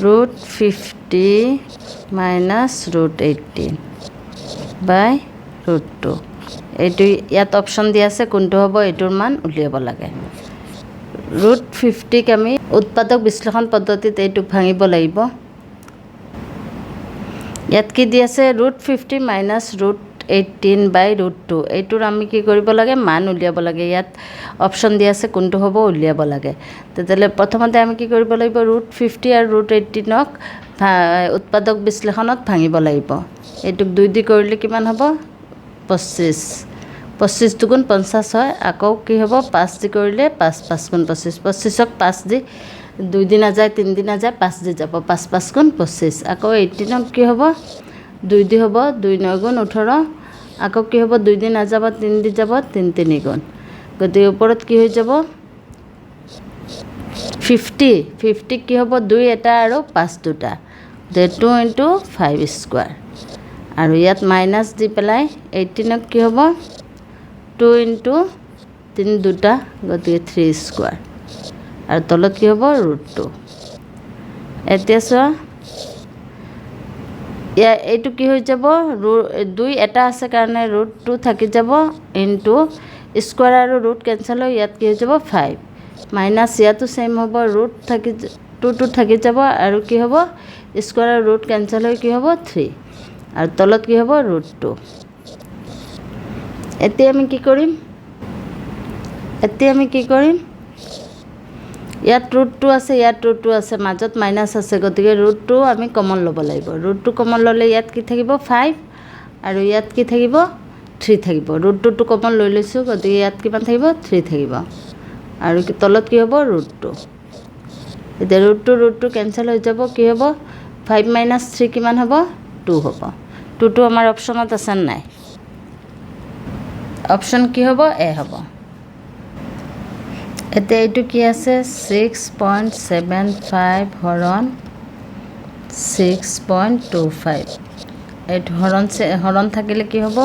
√50 minus √18 by √2 এইটো ইয়াত option দিয়া আছে কোনটো হ'ব এইটোৰ মান উলিয়াব লাগে √50 আমি উৎপাদক বিশ্লেষণ পদ্ধতিত এইটোক ভাঙিব লাগিব ইয়াত কি দি আছে √50 minus √18 by √2 এইটোৰ আমি কি কৰিব লাগে মান উলিয়াব লাগে ইয়াত অপশ্যন দি আছে কোনটো হ'ব উলিয়াব লাগে তেতিয়াহ'লে প্ৰথমতে আমি কি কৰিব লাগিব √50 আৰু √18ক উৎপাদক বিশ্লেষণত ভাঙিব লাগিব এইটোক 2 দি কৰিলে কিমান হ'ব 25 25 দুগুণ 50 হয় আকৌ কি হ'ব 5 দি কৰিলে 5 5 গুণ 25 25ক 5 দি 2 দি নাযায় 3 দি নাযায় 5 দি যাব 5 5 গুণ 25 আকৌ 18ক কি হ'ব 2 দি হ'ব 2 9 গুণ 18 আকৌ কি হ'ব 2 দি নাযাব 3 দি যাব 3 3 গুণ গতিকে ওপৰত কি হৈ যাব 50 কি হ'ব 2 এটা আৰু 5 দুটা 2 into 5 স্কোৱাৰ আৰু ইয়াত মাইনাছ দি পেলাই 18ক কি হ'ব 2 into 3 দুটা গতিকে 3 স্কোৱাৰ আৰু তলত কি হ'ব √2 এতিয়া চোৱা এইটো কি হৈ যাব 2 এটা আছে কাৰণে √2 থাকি যাব ইনটু স্কোৱাৰ আৰু ৰুট কেঞ্চেল হৈ ইয়াত কি হৈ যাব 5 মাইনাছ ইয়াতো সেম হ'ব ৰুট থাকি 2 থাকি যাব আৰু কি হ'ব স্কোৱাৰ আৰু ৰুট কেঞ্চেল হৈ কি হ'ব 3 আৰু তলত কি হ'ব √2 এতিয়া আমি কি কৰিম ইয়াত √2 আছে ইয়াত √2 আছে মাজত মাইনাছ আছে গতিকে √2 আমি কমন ল'ব লাগিব √2 কমন ল'লে ইয়াত কি থাকিব 5 আৰু ইয়াত কি থাকিব 3 থাকিব √2 কমন লৈ লৈছোঁ গতিকে ইয়াত কিমান থাকিব 3 থাকিব আৰু তলত কি হ'ব √2 এতিয়া √2 কেঞ্চেল হৈ যাব কি হ'ব 5 - 3 কিমান হ'ব 2 হ'ব 2টো আমাৰ অপশ্যনত আছে নাই অপশ্যন কি হ'ব এ হ'ব এতিয়া এইটো কি আছে 6.75 হৰণ 6.25 এইটো হৰণ থাকিলে কি হ'ব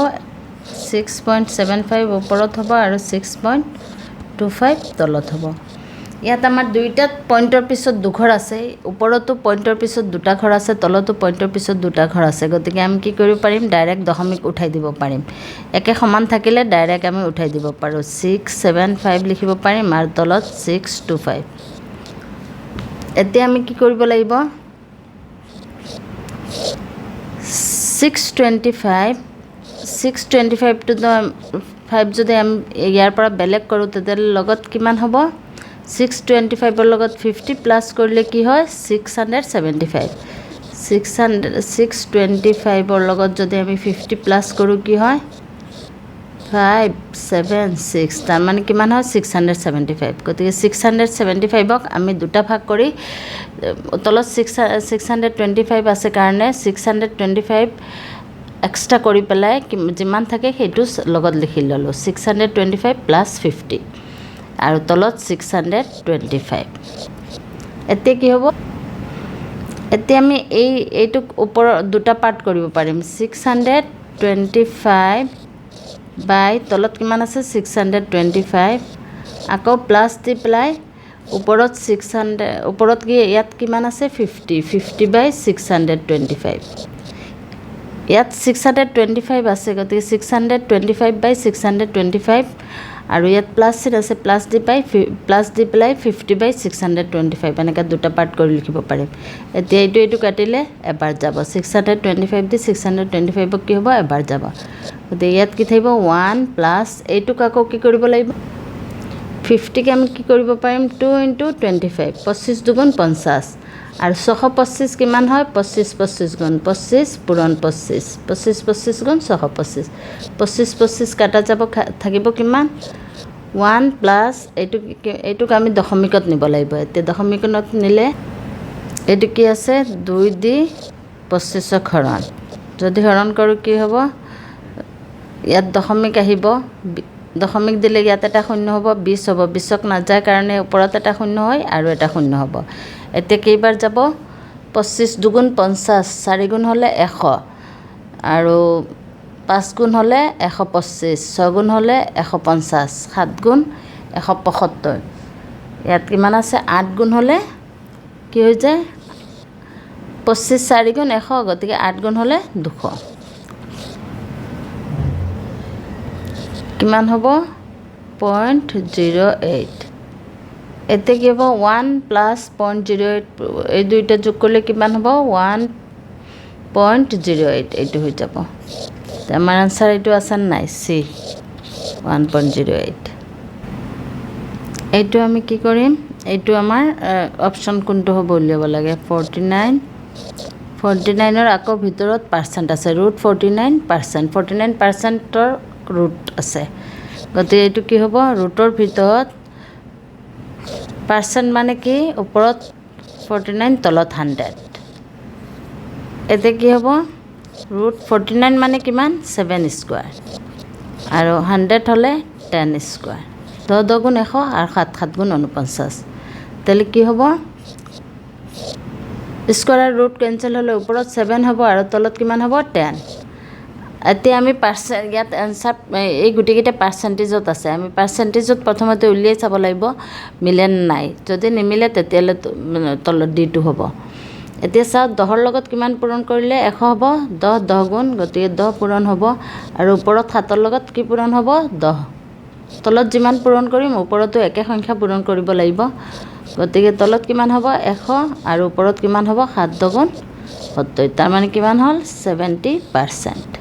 6.75 ওপৰত হ'ব আৰু 6.25 তলত হ'ব ইয়াত আমাৰ দুইটাত পইণ্টৰ পিছত দুঘৰ আছে ওপৰতো পইণ্টৰ পিছত দুটা ঘৰ আছে তলতো পইণ্টৰ পিছত দুটা ঘৰ আছে গতিকে আমি কি কৰিব পাৰিম ডাইৰেক্ট দশমিক উঠাই দিব পাৰিম একে সমান থাকিলে ডাইৰেক্ট আমি উঠাই দিব পাৰোঁ 675 লিখিব পাৰিম আৰু তলত 625 এতিয়া আমি কি কৰিব লাগিব 625 টো 5 যদি আমি ইয়াৰ পৰা বেলেগ কৰোঁ তেতিয়াহ'লে লগত কিমান হ'ব 625 লগত 50 প্লাছ কৰিলে কি হয় 675 625 লগত যদি আমি 50 প্লাছ কৰোঁ কি হয় 576 তাৰ মানে কিমান হয় 675 গতিকে 675ক আমি দুটা ভাগ কৰি তলত 625 আছে কাৰণে 625 এক্সট্ৰা কৰি পেলাই যিমান থাকে সেইটো লগত লিখি ল'লোঁ 625 প্লাছ 50 আৰু তলত 625 এতিয়া কি হ'ব এতিয়া আমি এইটোক ওপৰৰ দুটা পাৰ্ট কৰিব পাৰিম 625 বাই তলত কিমান আছে 625 আকৌ প্লাছ দি পেলাই ওপৰত 600 ওপৰত কি ইয়াত কিমান আছে 50 বাই 625 ইয়াত 625 আছে গতিকে 625 বাই 625 আৰু ইয়াত প্লাছ চিন আছে প্লাছ দি পেলাই 50 বাই 625 এনেকৈ দুটা পাৰ্ট কৰি লিখিব পাৰিম এতিয়া এইটো কাটিলে এবাৰ যাব 625 দি 625ক কি হ'ব এবাৰ যাব গতিকে ইয়াত কি থাকিব 1 প্লাছ এইটোক আকৌ কি কৰিব লাগিব 50কে আমি কি কৰিব পাৰিম 2 × 25 25 দুগুণ 50 আৰু 625 কিমান হয় 25 গুণ 25 পূৰণ 25 গুণ 625 25 কাটা যাব থাকিব কিমান 1 প্লাছ এইটোক আমি দশমিকত নিব লাগিব এতিয়া দশমিকত নিলে এইটো কি আছে 2 দি 25ক হৰণ যদি হৰণ কৰোঁ কি হ'ব ইয়াত দশমিক আহিব দশমিক দিলে ইয়াত এটা শূন্য হ'ব 20 হ'ব 20ক নাযায় কাৰণে ওপৰত এটা শূন্য হয় আৰু এটা শূন্য হ'ব এতিয়া কেইবাৰ যাব 25 দুগুণ 50 4 গুণ হ'লে 100 আৰু 5 গুণ হ'লে 125 6 গুণ হ'লে 150 7 গুণ 175 ইয়াত কিমান আছে 8 গুণ হ'লে কি হৈ যায় 25 4 গুণ 100 গতিকে 8 গুণ হ'লে 200 কিমান হ'ব 0.08 এতে কি হ'ব 1 প্লাস 0.08 এই দুইটা যোগ কৰিলে কিমান হ'ব 1.08 এইটো হৈ যাব আমাৰ আনসাৰ এইটো আছে নাই সি 1.08 এইটো আমি কি কৰিম এইটো আমাৰ অপচন কোনটো হ'ব উলিয়াব লাগে 49 ৰ আকৌ ভিতৰত পাৰ্চেন্ট আছে √49% 49%ৰ ৰুট আছে গতিকে এইটো কি হ'ব ৰুটৰ ভিতৰত পাৰ্চেন্ট মানে কি ওপৰত 49 তলত 100 এতে কি হ'ব √49 মানে কিমান 7 স্কয়াৰ আৰু 100 হলে 10 স্কয়াৰ 10 10 গুণ 100 আৰু 7 7 গুণ 49 তাহলে কি হ'ব স্কয়াৰ ৰুট কেনসেল হলে ওপৰত 7 হ'ব আৰু তলত কিমান হ'ব 10 এতিয়া আমি পাৰ্চেন্ট ইয়াত আনসাৰ এই গুটিকেইটা পাৰ্চেন্টেজত আছে আমি পাৰ্চেন্টেজত প্ৰথমতে উলিয়াই চাব লাগিব মিলে নাই যদি নিমিলে তেতিয়ালে তলত d2 হ'ব এতিয়া চাও 10 ৰ লগত কিমান পূৰণ কৰিলে 100 হ'ব 10 10 গুণ গতিকে 10 পূৰণ হ'ব আৰু ওপৰত 7 ৰ লগত কি পূৰণ হ'ব 10 তলত যিমান পূৰণ কৰিম ওপৰতো একে সংখ্যা পূৰণ কৰিব লাগিব গতিকে তলত কিমান হ'ব 100 আৰু ওপৰত কিমান হ'ব 7 10 গুণ 70 তাৰ মানে কিমান হ'ল 70%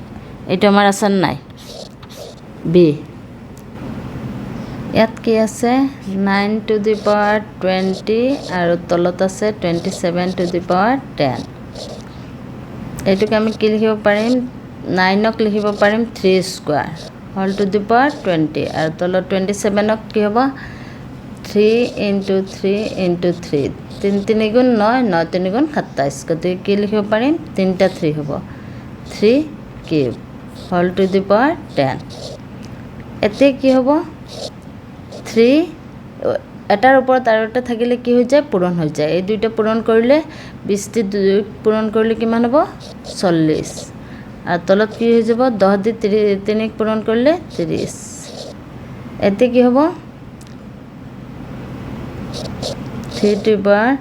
এইটো আমাৰ আছে নাই বি ইয়াত কি আছে 9 to the power 20 আৰু তলত আছে 27 to the power 10 এইটোকে আমি কি লিখিব পাৰিম 9 ক লিখিব পাৰিম 3 square whole to the power 20 আৰু তলত 27 ক কি হ'ব 3 into 3 into 3 3 3 গুণ 9 9 3 গুণ 27 গতিকে কি লিখিব পাৰিম 3টা 3 হ'ব 3 cube whole to the power 10 এতে কি হ'ব 3 এটাৰ ওপৰত আৰু এটা থাকিলে কি হৈ যায় পূৰণ হৈ যায় এই দুইটা পূৰণ কৰিলে 20 টি 2 পূৰণ কৰিলে কিমান হ'ব 40 আৰ তলত কি হৈ যাব 10 দি 3 পূৰণ কৰিলে 30 এতে কি হ'ব 3 টু পাৱাৰ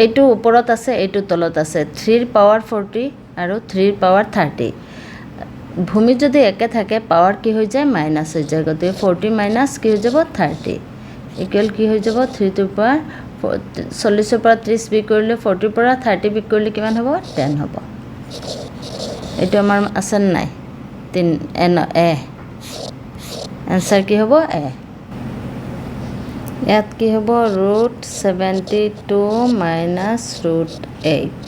এইটো ওপৰত আছে এইটো তলত আছে 3 ৰ পাৱাৰ 40 আৰু 3 ৰ পাৱাৰ 30 ভূমি যদি একে থাকে পাৱাৰ কি হৈ যায় মাইনাস হৈ যায় গতিকে 40 মাইনাস কি হৈ যাব 30 ইকুৱেল কি হৈ যাব 3 টু পাৱাৰ 40 ৰ পৰা 30 বিক কৰিলে 40 ৰ পৰা 30 বিক কৰিলে কিমান হ'ব 10 হ'ব এইটো আমাৰ আছে নাই 3 এন এ आंसर কি হ'ব এ ইয়াত কি হ'ব √72 মাইনাস √8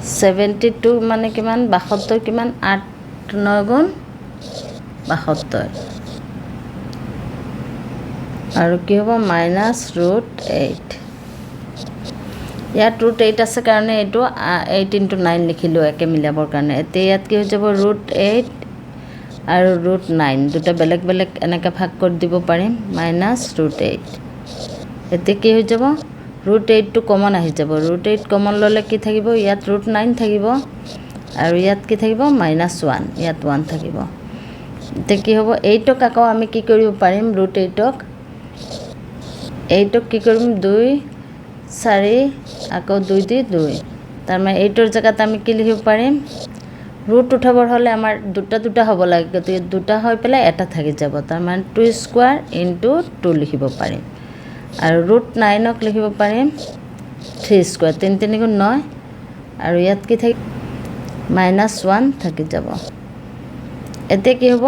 72 মানে কিমান 72 কিমান 8 9 গুণ 72 আৰু কি হ'ব মাইনাস √8 ইয়াত √8 আছে কাৰণে এটো 8 * 9 লিখিলো একে মিলাবৰ কাৰণে এতে ইয়াত কি হৈ যাব √8 আৰু √9 দুটা বেলেগ বেলেগ এনেকা ভাগ কৰি দিব পাৰিম মাইনাস √8 এতে কি হৈ যাব √8 টো কমন আহি যাব √8 কমন ললে কি থাকিব ইয়াত √9 থাকিব আৰু ইয়াত কি থাকিব -1 ইয়াত 1 থাকিব এতে কি হ'ব 8 ক আকৌ আমি কি কৰিব পাৰিম √8 ক 8 ক কি কৰিম 2 4 আকৌ 2 দি 2 তাৰ মানে 8 ৰ জায়গাত আমি কি লিখিব পাৰিম ৰুট উঠাবৰ হলে আমাৰ দুটা হ'ব লাগে গতিকে দুটা হৈ পেলাই এটা থাকি যাব তাৰ মানে 2 স্কয়াৰ ইনটু 2 লিখিব পাৰিম আৰু √9 ক লিখিব পাৰিম 3 স্কয়াৰ 3 3 গুণ 9 আৰু ইয়াত কি থাকি -1 থাকি যাব এতে কি হ'ব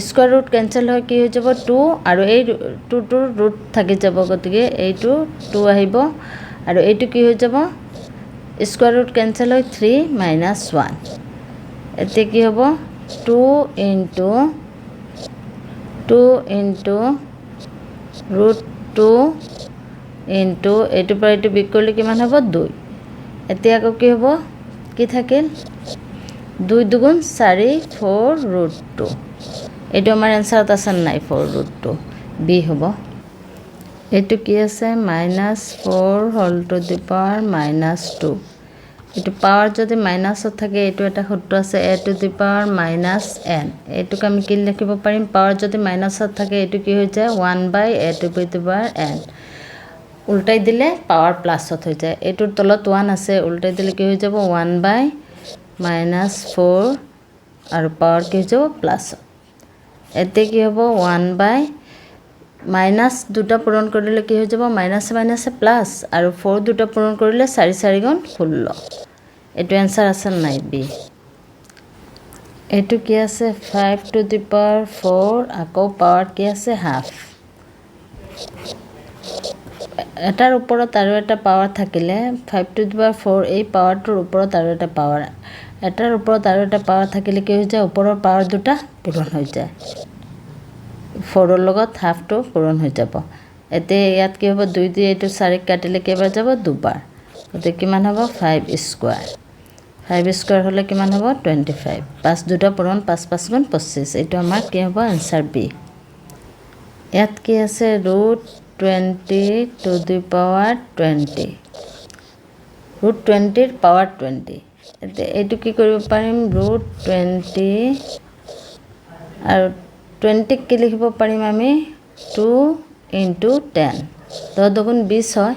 স্কয়াৰ ৰুট কেনসেল হৈ কি হৈ যাব 2 আৰু এই 2 টোৰ ৰুট থাকি যাব গতিকে এইটো 2 আহিব আৰু এইটো কি হৈ যাব স্কয়াৰ ৰুট কেনসেল হৈ 3 -1 এতে কি হ'ব 2 into √2 into এইটো পৰা এইটো বিক কৰিলে কিমান হ'ব 2 এতে আকৌ কি হ'ব কি থাকিল 2 2 গুণ 4 4 √2 এইটো আমাৰ आंसरত আছে নাই 4 √2 বি হ'ব এইটো কি আছে -4 হোল টু দি পাৱাৰ -2 এইটো পাৱাৰ যদি মাইনাসত থাকে এইটো এটা সূত্ৰ আছে a to the power -n এইটোক আমি কি লিখিব পাৰিম পাৱাৰ যদি মাইনাসত থাকে এইটো কি হৈ যায় 1/a two the power n উল্টাই দিলে পাৱাৰ প্লাছত হৈ যায় এইটোৰ তলত 1 আছে উল্টাই দিলে কি হৈ যাব 1/-4 আৰু পাৱাৰ কি হৈ যাব প্লাছ এতে কি হ'ব 1/ মাইনাছ দুটা পূৰণ কৰিলে কি হৈ যাব মাইনাছে মাইনাছে প্লাছ আৰু 4 দুটা পূৰণ কৰিলে 4 4 গুণ 16 এইটো এনসাৰ আছে নাই বি এইটো কি আছে 5 টু দি পাৱাৰ 4 আকৌ পাৱাৰ কি আছে হাফ এটাৰ ওপৰত আৰু এটা পাৱাৰ থাকিলে 5 টু দি পাৱাৰ 4 এই পাৱাৰটোৰ ওপৰত আৰু এটা পাৱাৰ এটাৰ ওপৰত আৰু এটা পাৱাৰ থাকিলে কি হৈ যায় ওপৰৰ পাৱাৰ দুটা পূৰণ হৈ যায় 4 ৰ লগত হাফটো পূৰণ হৈ যাব এতে ইয়াত কি হ'ব 2 দি এইটো 4 কাটিলে কেইবাৰ যাব দুবাৰ গতে কিমান হ'ব 5 স্কয়াৰ 5 স্কয়াৰ হলে কিমান হ'ব 25 5 দুটা পূৰণ 5 5 গুণ 25 এইটো আমাৰ কি হ'ব আনসাৰ বি ইয়াত কি আছে √20 টু দি পাৱাৰ 20 √20 ৰ পাৱাৰ 20 এতে এইটো কি কৰিব পাৰিম √20 আৰু 20 কি লিখিব পাৰিম আমি 2 * 10 10 দুগুণ 20 হয়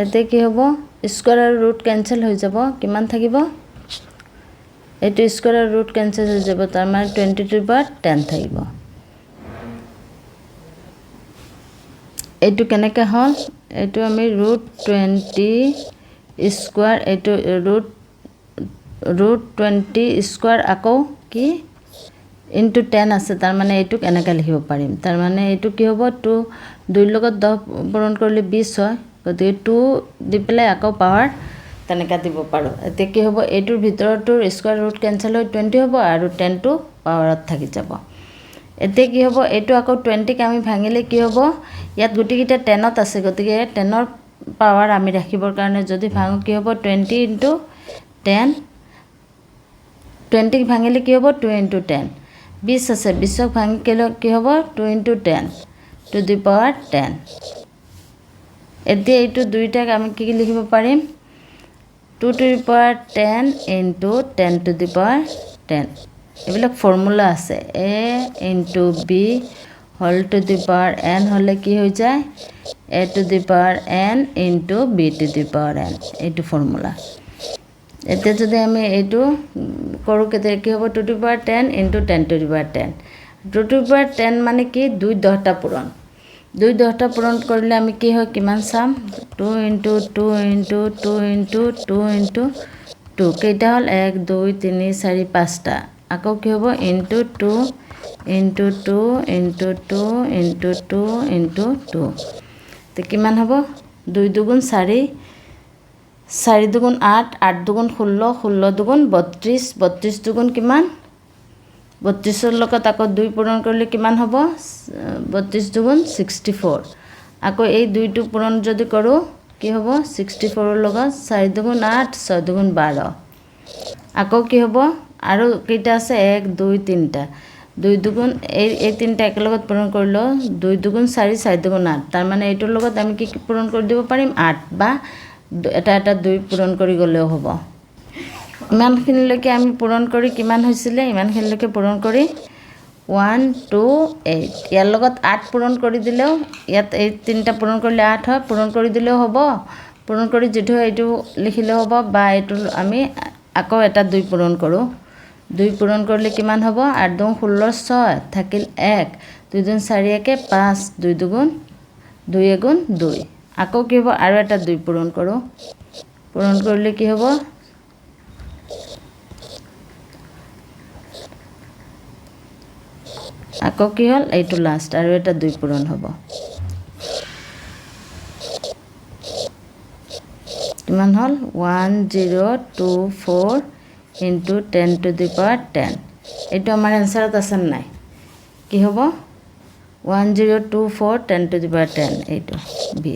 এতে কি হ'ব স্কয়াৰ আৰু ৰুট কেনসেল হৈ যাব কিমান থাকিব এইটো স্কয়াৰ আৰু ৰুট কেনসেল হৈ যাব তাৰ মানে 20 টু দি পাৱাৰ 10 থাকিব এইটো কেনেকৈ হল এইটো আমি √20 স্কয়াৰ এইটো √20 স্কয়াৰ আকৌ কি ইনটু 10 আছে তাৰ মানে এইটো এনেকৈ লিখিব পাৰিম তাৰ মানে এইটো কি হ'ব 2 2 লগত 10 পূৰণ কৰিলে 20 হয় গতিকে 2 দি পেলাই আকৌ পাৱাৰ তেনেকৈ দিব পাৰো এতিয়া কি হ'ব এইটোৰ ভিতৰটোৰ স্কয়াৰ ৰুট কেনসেল হৈ 20 হ'ব আৰু 10 টো পাৱাৰত থাকি যাব এতিয়া কি হ'ব এইটো আকৌ 20 ক আমি ভাঙিলে কি হ'ব ইয়াত গুটিকিটা 10ত আছে গতিকে 10ৰ পাৱাৰ আমি ৰাখিবৰ কাৰণে যদি ভাঙো কি হ'ব 20 * 10 20 ক ভাঙিলে কি হ'ব 2 * 10 20 আছে 20 ক ভাঙিলে কি হ'ব 2 * 10 টু দি পাৱাৰ 10 এতিয়া এইটো দুইটাক আমি কি লিখিব পাৰিম 2 to the power 10 * 10 to the power 10 এইবিলাক ফৰ্মুলা আছে a * b whole to the power n হলে কি হৈ যায় a to the power n * b to the power n এইটো ফৰ্মুলা এতিয়া যদি আমি এইটো কৰো কেতিয়া কি হ'ব 2 to the power 10 * 10 to the power 10 2 to the power 10 মানে কি 2 10টা পূৰণ 2 10টা পূৰণ কৰিলে আমি কি হয় কিমান চাম 2 * 2 * 2 * 2 * 2 কেইটা হল 1 2 3 4 5টা আকৌ কি হ'ব * 2 * 2 * 2 * 2 * 2 তে কিমান হ'ব 2 দুগুণ 4 4 দুগুণ 8 8 দুগুণ 16 16 দুগুণ 32 32 দুগুণ কিমান 32ৰ লগত আকৌ 2 পূৰণ কৰিলে কিমান হ'ব 32 দুগুণ 64 আকৌ এই 2টো পূৰণ যদি কৰো কি হ'ব 64ৰ লগত 4 দুগুণ 8 6 দুগুণ 12 আকৌ কি হ'ব আৰু কেইটা আছে 1 2 3টা 2 দুগুণ এই তিনটা একেলগত পূৰণ কৰিলো 2 দুগুণ 4 4 দুগুণ 8 তাৰ মানে এইটোৰ লগত আমি কি পূৰণ কৰি দিব পাৰিম 8 বা এটা এটা 2 পূৰণ কৰি গলেও হ'ব ইমানখিনিলৈকে আমি পূৰণ কৰি কিমান হৈছিলে ইমানখিনিলৈকে পূৰণ কৰি 1 2 8 ইয়াৰ লগত 8 পূৰণ কৰি দিলেও ইয়াত এই তিনটা পূৰণ কৰিলে 8 হয় পূৰণ কৰি দিলেও হ'ব পূৰণ কৰি যেটো এইটো লিখিলে হ'ব বা এইটো আমি আকৌ এটা 2 পূৰণ কৰো 2 পূৰণ কৰিলে কিমান হ'ব 8 2 16 6 থাকিল 1 2 2 4 1 5 2 দুগুণ 2 এগুণ 2 আকৌ কি হ'ব আৰু এটা 2 পূৰণ কৰো পূৰণ কৰিলে কি হ'ব আকৌ কি হল এইটো লাষ্ট আৰু এটা 2 পূৰণ হ'ব কিমান হল 1024 * 10 টু দি পাৱাৰ 10 এইটো আমাৰ আনসাৰত আছে নাই কি হ'ব 1024 10 টু দি পাৱাৰ 10 এইটো বি